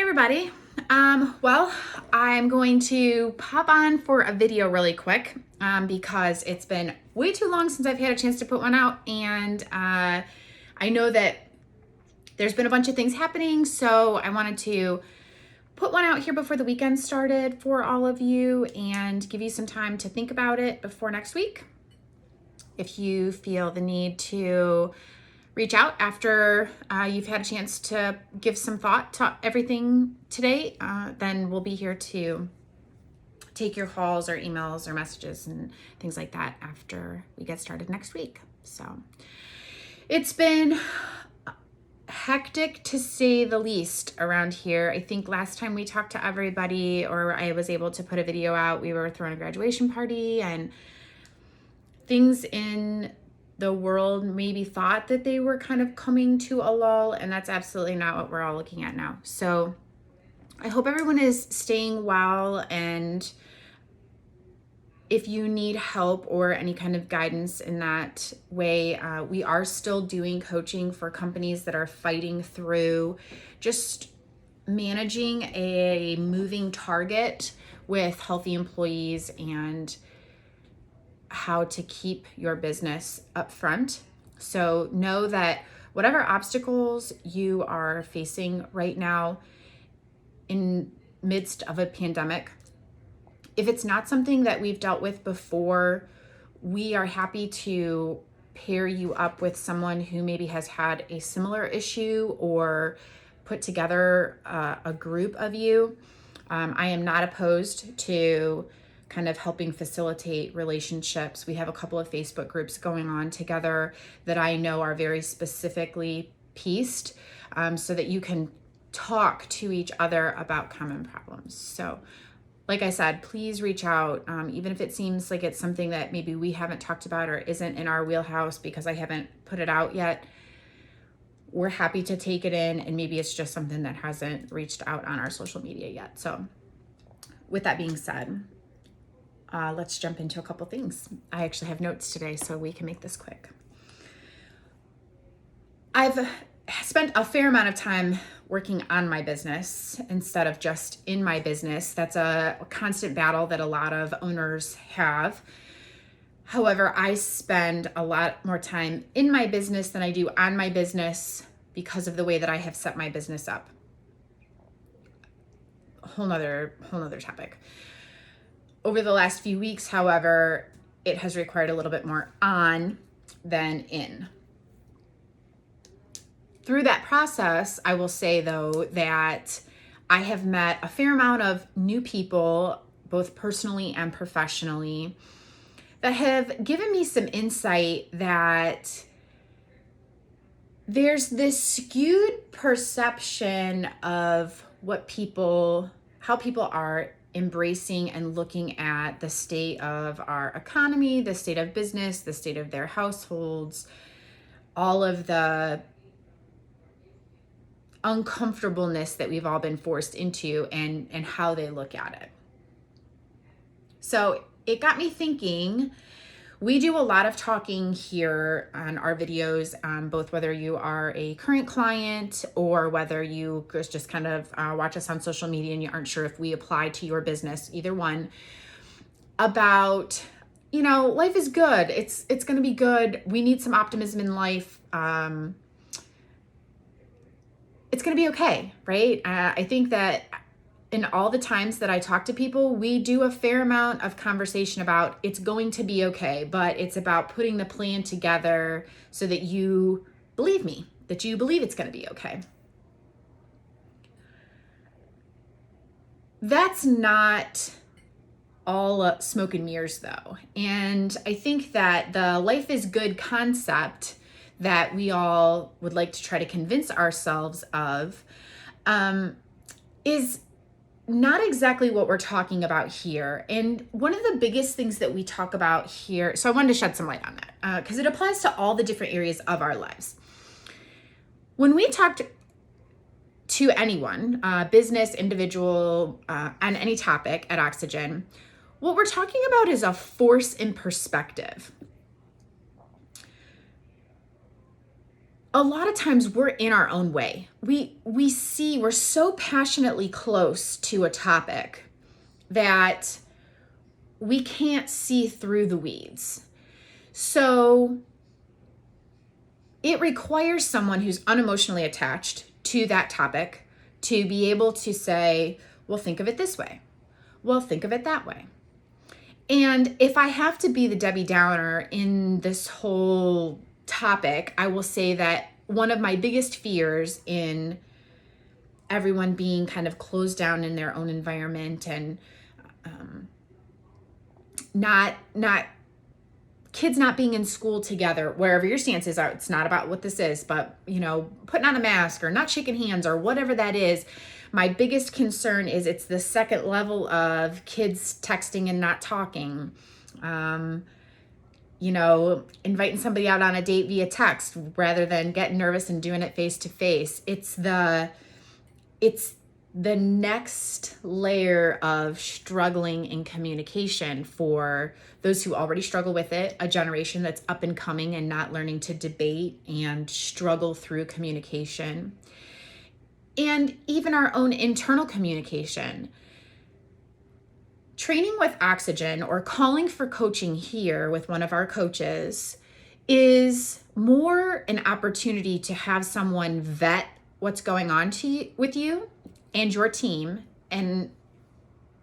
everybody. Well, I'm going to pop on for a video really quick because it's been way too long since I've had a chance to put one out, and I know that there's been a bunch of things happening, so I wanted to put one out here before the weekend started for all of you and give you some time to think about it before next week. If you feel the need to reach out after you've had a chance to give some thought to everything today, then we'll be here to take your calls or emails or messages and things like that after we get started next week. So it's been hectic to say the least around here. I think last time we talked to everybody, or I was able to put a video out, we were throwing a graduation party, and things in the world maybe thought that they were kind of coming to a lull, and that's absolutely not what we're all looking at now. So I hope everyone is staying well, and if you need help or any kind of guidance in that way, we are still doing coaching for companies that are fighting through just managing a moving target with healthy employees and how to keep your business up front. So know that whatever obstacles you are facing right now in midst of a pandemic, if it's not something that we've dealt with before, we are happy to pair you up with someone who maybe has had a similar issue or put together a group of you. I am not opposed to kind of helping facilitate relationships. We have a couple of Facebook groups going on together that I know are very specifically pieced so that you can talk to each other about common problems. So like I said, please reach out, even if it seems like it's something that maybe we haven't talked about or isn't in our wheelhouse because I haven't put it out yet. We're happy to take it in, and maybe it's just something that hasn't reached out on our social media yet. So with that being said, let's jump into a couple things. I actually have notes today, so we can make this quick. I've spent a fair amount of time working on my business instead of just in my business. That's a constant battle that a lot of owners have. However, I spend a lot more time in my business than I do on my business because of the way that I have set my business up. A whole nother topic. Over the last few weeks, however, it has required a little bit more on than in. Through that process, I will say, though, that I have met a fair amount of new people, both personally and professionally, that have given me some insight that there's this skewed perception of how people are embracing and looking at the state of our economy, the state of business, the state of their households, all of the uncomfortableness that we've all been forced into, and how they look at it. So it got me thinking. We do a lot of talking here on our videos, both whether you are a current client or whether you just kind of watch us on social media and you aren't sure if we apply to your business, either one, about, life is good. It's going to be good. We need some optimism in life. It's going to be okay, right? I think that in all the times that I talk to people, we do a fair amount of conversation about it's going to be okay, but it's about putting the plan together so that you believe me, that you believe it's going to be okay. That's not all smoke and mirrors, though. And I think that the life is good concept that we all would like to try to convince ourselves of is not exactly what we're talking about here. And one of the biggest things that we talk about here, so I wanted to shed some light on that because it applies to all the different areas of our lives. When we talk to anyone, business, individual, on any topic at Oxygen, what we're talking about is a force in perspective. a lot of times we're in our own way. We're so passionately close to a topic that we can't see through the weeds. So it requires someone who's unemotionally attached to that topic to be able to say, well, think of it this way. Well, think of it that way. And if I have to be the Debbie Downer in this whole topic, I will say that one of my biggest fears in everyone being kind of closed down in their own environment and not kids not being in school together, wherever your stances are, it's not about what this is, but putting on a mask or not shaking hands or whatever that is. My biggest concern is it's the second level of kids texting and not talking. Inviting somebody out on a date via text rather than getting nervous and doing it face to face. It's the next layer of struggling in communication for those who already struggle with it, a generation that's up and coming and not learning to debate and struggle through communication. And even our own internal communication. Training with Oxygen or calling for coaching here with one of our coaches is more an opportunity to have someone vet what's going on with you and your team, and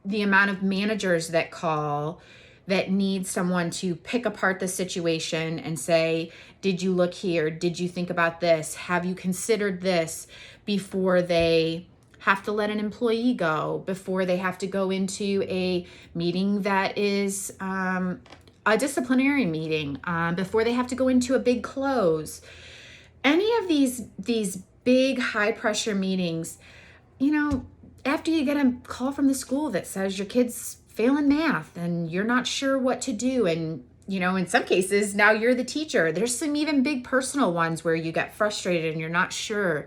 the amount of managers that call that need someone to pick apart the situation and say, did you look here? Did you think about this? Have you considered this, before they have to let an employee go, before they have to go into a meeting that is a disciplinary meeting, before they have to go into a big close. Any of these big high pressure meetings, after you get a call from the school that says your kid's failing math and you're not sure what to do, and in some cases now you're the teacher. There's some even big personal ones where you get frustrated and you're not sure.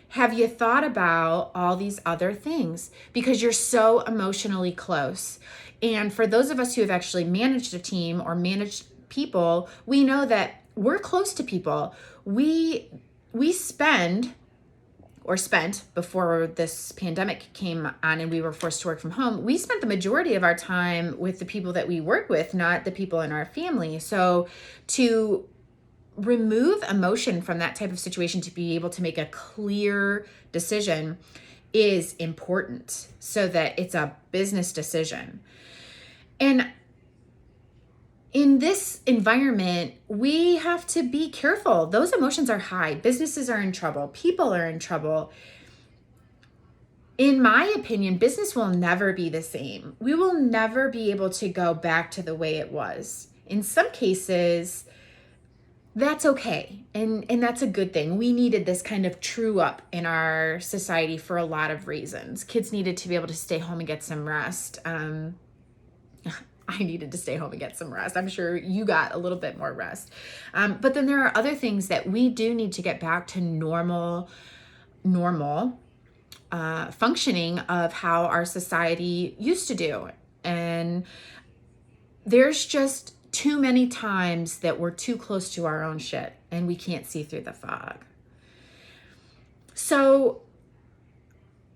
Have you thought about all these other things? Because you're so emotionally close. And for those of us who have actually managed a team or managed people, we know that we're close to people. We spent before this pandemic came on and we were forced to work from home, we spent the majority of our time with the people that we work with, not the people in our family. So to remove emotion from that type of situation, to be able to make a clear decision, is important so that it's a business decision. And in this environment, we have to be careful. Those emotions are high. Businesses are in trouble. People are in trouble. In my opinion, business will never be the same. We will never be able to go back to the way it was. In some cases, that's okay. And that's a good thing. We needed this kind of true up in our society for a lot of reasons. Kids needed to be able to stay home and get some rest. I needed to stay home and get some rest. I'm sure you got a little bit more rest. But then there are other things that we do need to get back to normal functioning of how our society used to do. And there's just too many times that we're too close to our own shit and we can't see through the fog. So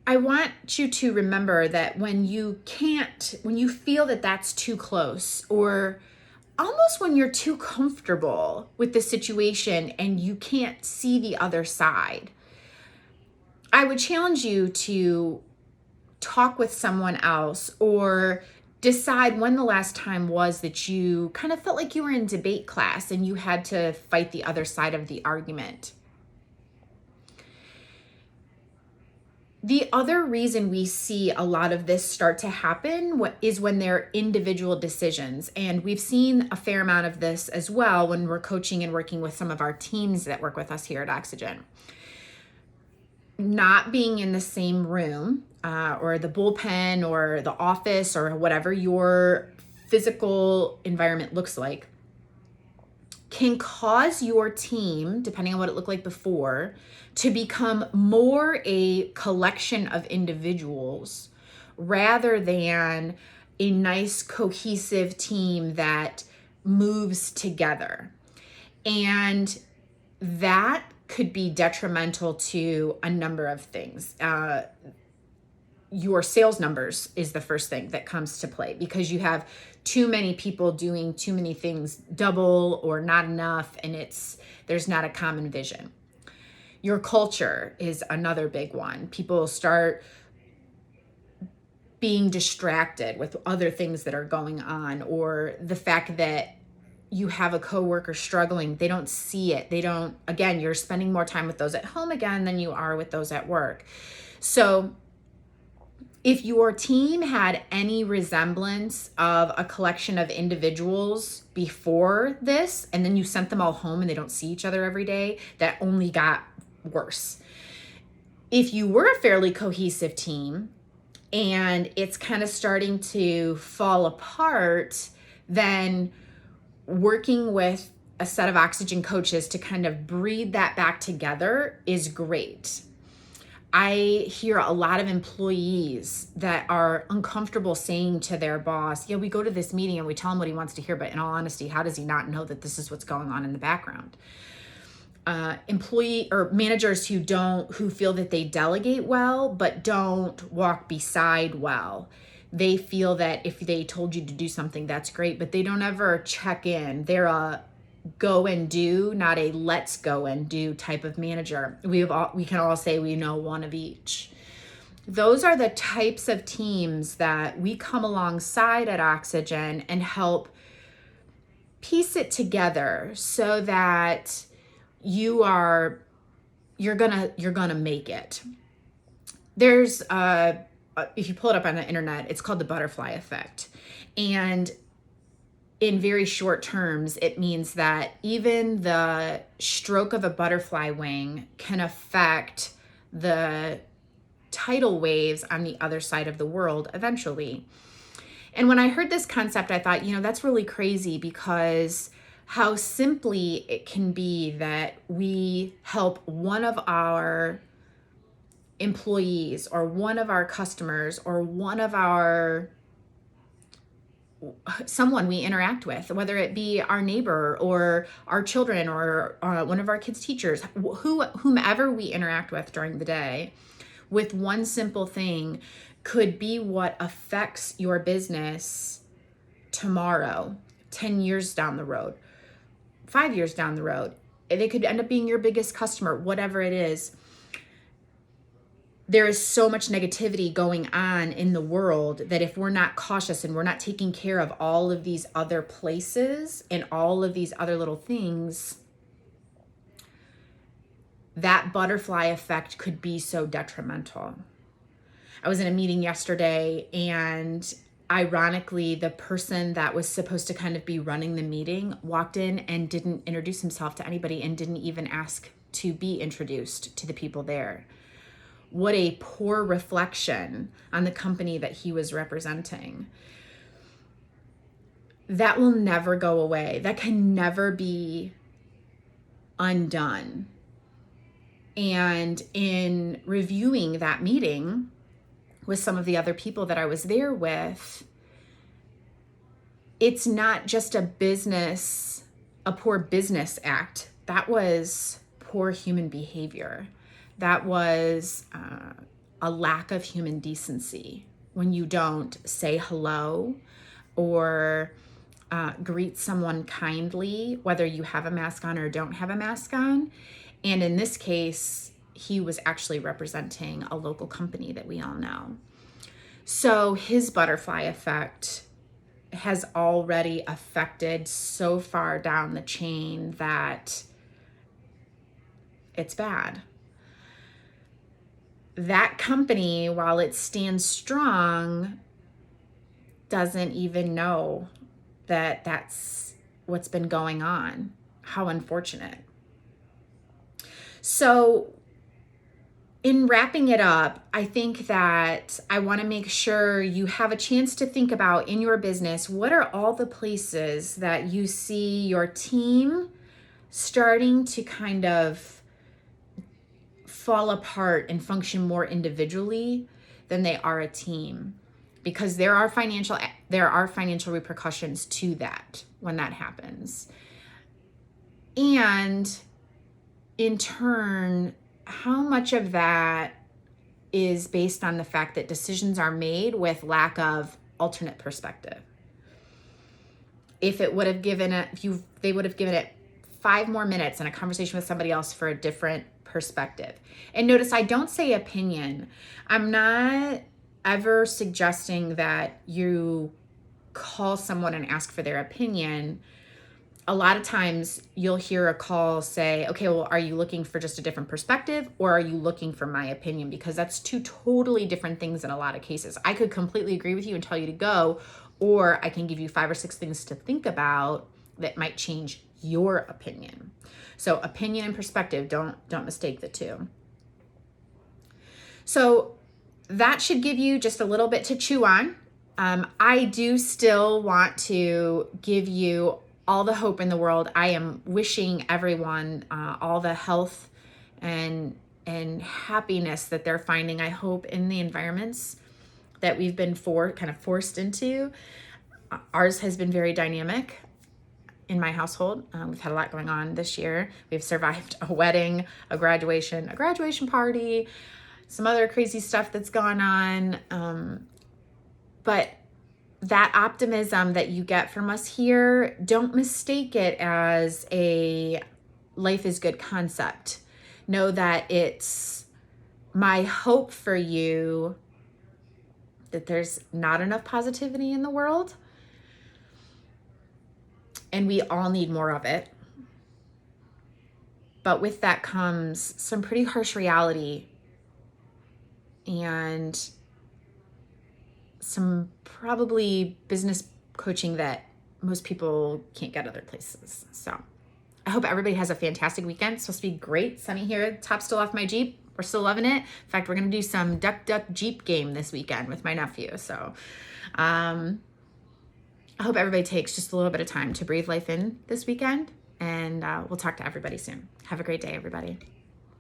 I want you to remember that when you feel that that's too close, or almost when you're too comfortable with the situation and you can't see the other side, I would challenge you to talk with someone else or decide when the last time was that you kind of felt like you were in debate class and you had to fight the other side of the argument. The other reason we see a lot of this start to happen is when they're individual decisions. And we've seen a fair amount of this as well when we're coaching and working with some of our teams that work with us here at Oxygen. Not being in the same room or the bullpen or the office or whatever your physical environment looks like can cause your team, depending on what it looked like before, to become more a collection of individuals rather than a nice cohesive team that moves together. And that could be detrimental to a number of things. Your sales numbers is the first thing that comes to play, because you have too many people doing too many things double or not enough, and there's not a common vision. Your culture is another big one. People start being distracted with other things that are going on, or the fact that you have a coworker struggling, they don't see it. Again, you're spending more time with those at home again than you are with those at work. So if your team had any resemblance of a collection of individuals before this, and then you sent them all home and they don't see each other every day, that only got worse. If you were a fairly cohesive team and it's kind of starting to fall apart, then working with a set of Oxygen coaches to kind of breed that back together is great. I hear a lot of employees that are uncomfortable saying to their boss, yeah, we go to this meeting and we tell him what he wants to hear, but in all honesty, how does he not know that this is what's going on in the background? Employee or managers who feel that they delegate well, but don't walk beside well. They feel that if they told you to do something, that's great, but they don't ever check in. They're a go and do, not a let's go and do type of manager. We can all say we know one of each. Those are the types of teams that we come alongside at Oxygen and help piece it together so that you're gonna make it. There's if you pull it up on the internet, it's called the butterfly effect. And in very short terms, it means that even the stroke of a butterfly wing can affect the tidal waves on the other side of the world eventually. And when I heard this concept, I thought, that's really crazy, because how simply it can be that we help one of our employees or one of our customers or someone we interact with, whether it be our neighbor or our children or one of our kids' teachers, whomever we interact with during the day, with one simple thing could be what affects your business tomorrow, 10 years down the road, 5 years down the road. They could end up being your biggest customer, whatever it is. There is so much negativity going on in the world that if we're not cautious and we're not taking care of all of these other places and all of these other little things, that butterfly effect could be so detrimental. I was in a meeting yesterday, and ironically, the person that was supposed to kind of be running the meeting walked in and didn't introduce himself to anybody and didn't even ask to be introduced to the people there. What a poor reflection on the company that he was representing. That will never go away. That can never be undone. And in reviewing that meeting with some of the other people that I was there with, it's not just a poor business act. That was poor human behavior. That was a lack of human decency when you don't say hello or greet someone kindly, whether you have a mask on or don't have a mask on. And in this case, he was actually representing a local company that we all know. So his butterfly effect has already affected so far down the chain that it's bad. That company, while it stands strong, doesn't even know that that's what's been going on. How unfortunate. So in wrapping it up, I think that I want to make sure you have a chance to think about in your business, what are all the places that you see your team starting to kind of fall apart and function more individually than they are a team, because there are financial repercussions to that when that happens. And in turn, how much of that is based on the fact that decisions are made with lack of alternate perspective? If it would have given it, they would have given it 5 more minutes in a conversation with somebody else for a different perspective. And notice I don't say opinion. I'm not ever suggesting that you call someone and ask for their opinion. A lot of times you'll hear a call say, okay, well, are you looking for just a different perspective, or are you looking for my opinion? Because that's 2 totally different things in a lot of cases. I could completely agree with you and tell you to go, or I can give you 5 or 6 things to think about that might change your opinion. So opinion and perspective, don't mistake the two. So that should give you just a little bit to chew on. I do still want to give you all the hope in the world. I am wishing everyone all the health and happiness that they're finding, I hope, in the environments that we've been forced into. Ours has been very dynamic in my household. We've had a lot going on this year. We've survived a wedding, a graduation party, some other crazy stuff that's gone on. But that optimism that you get from us here, don't mistake it as a life is good concept. Know that it's my hope for you that there's not enough positivity in the world, and we all need more of it. But with that comes some pretty harsh reality and some probably business coaching that most people can't get other places. So I hope everybody has a fantastic weekend. It's supposed to be great. Sunny here. Top still off my Jeep. We're still loving it. In fact, we're going to do some duck Jeep game this weekend with my nephew. So I hope everybody takes just a little bit of time to breathe life in this weekend. And we'll talk to everybody soon. Have a great day, everybody.